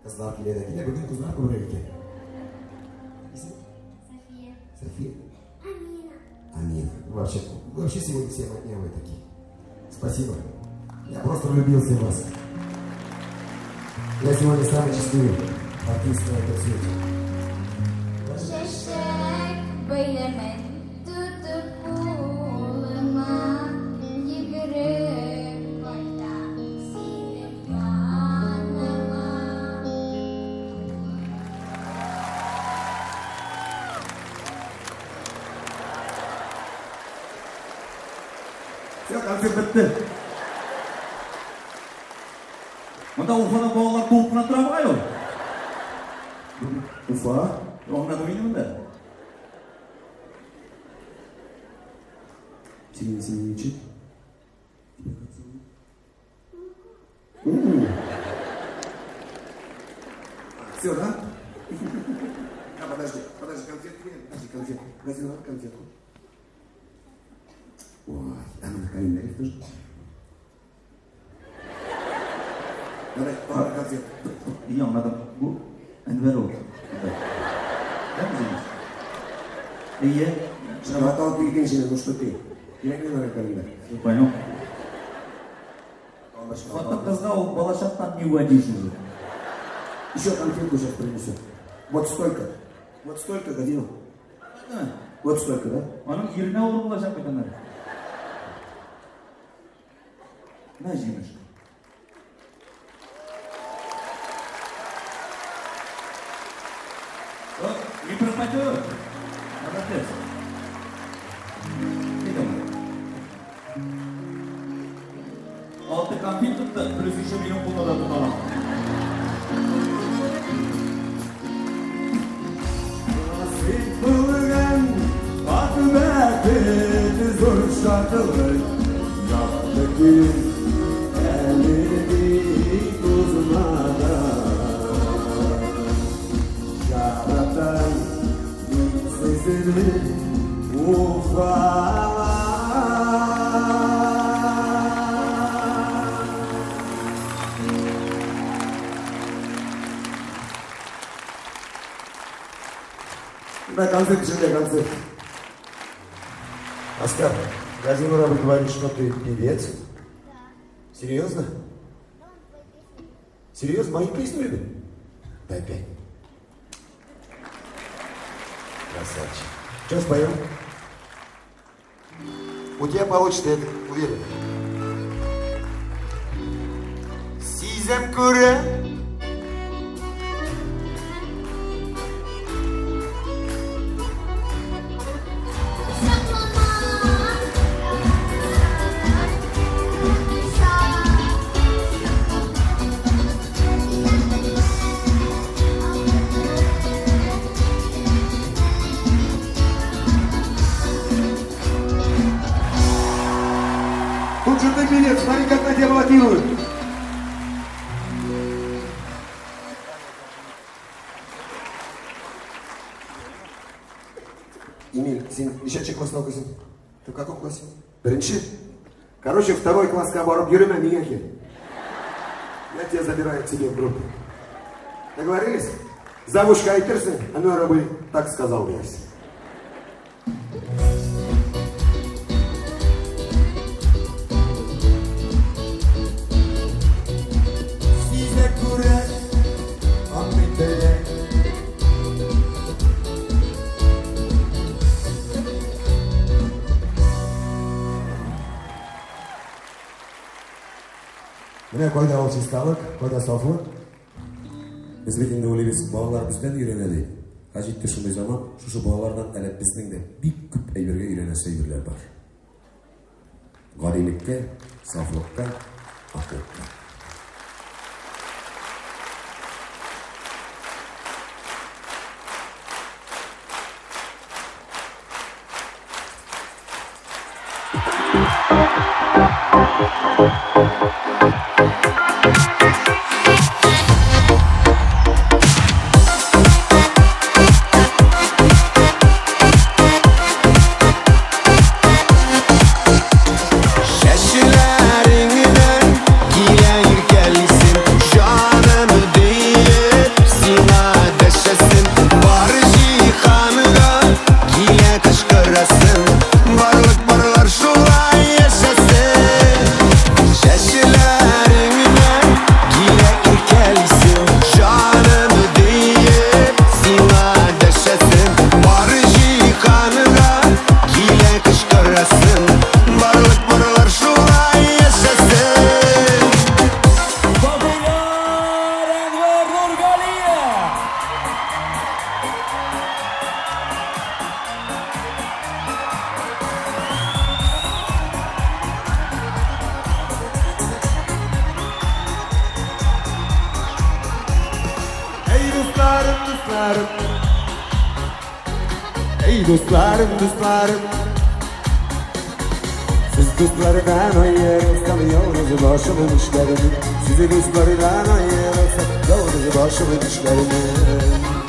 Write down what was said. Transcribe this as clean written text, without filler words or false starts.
Kızlar kilede. Bugün kızlar buraya gitti. София. София? Амина. Амина. Вообще сегодня все моднявые такие. Спасибо. Я просто влюбился в вас. Я сегодня самый счастливый артист на этом свете. Шешек бейнемен тутуп кулыма, йөгереп кайта синең яныма. Все, концерт бітті. Мында Уфада балалар толқына тұра ма ай? Уфа? Оңнады ойны мында? Сенің için. Все, да? Подожди, конфетку нет. Подожди, конфетку. Возьми конфетку. Ой, а ну, календарь тоже. Давай, конфетку. İyi anladım. Bu Enver oldu. Değil mi Zeynep? İyi. Шарлатал ты единственное, ну что ты? Я не знаю календарь. Понял. Хаттан қызға ол балашаттан не уәдейсіз? Еще конфетку сейчас принесу. Вот столько. Вот столько годину. Вот столько, да? Оның еріне ауыр болашақ бетанар. На жемешка. Не пропадет. Молодец. Идем. Altı kampin tuttu. Plus 3 milyon bunu da tutalım. Nasip bulgan akıbeti zor şartılır. Yaptı ki elini uzmadan. Yaratan sesini ufalar. Да, концерт, жене, концерт. Оскар, Владимир говорит, что ты певец. Да. Серьезно? Серьезно? Мою песню любит? Да опять. Красавчик. Что споем? У тебя получится, я уверен. Сизем куре. Тут же ты певец, смотри, как на тебя лавируют. Нешенче классда оқисың? Ты в каком классе? Бірінші. Короче, второй классқа барып йөріме, миңа кел. Я тебя забираю к себе в группу. Договорились? Завушка айтырсың, аны рабы так сказал дерсің. Size kurar, ammitele. Mine koyda ol çistalık, koyda sofluk. Biz бит ойлайбыз, балалар бізден үйренеді. Қажетті шындай заман, шушы балалардан әлеп біздің де бик көп әйберге үйренесі әйберлер бар. Ғалилікке, сафлыққа, ақылыққа. Ey dostlarım, dostlarım. Siz dostlardan ayırırsan yalnız başımın işlerini. Sizi dostlardan ayırırsan yalnız başımın işlerini.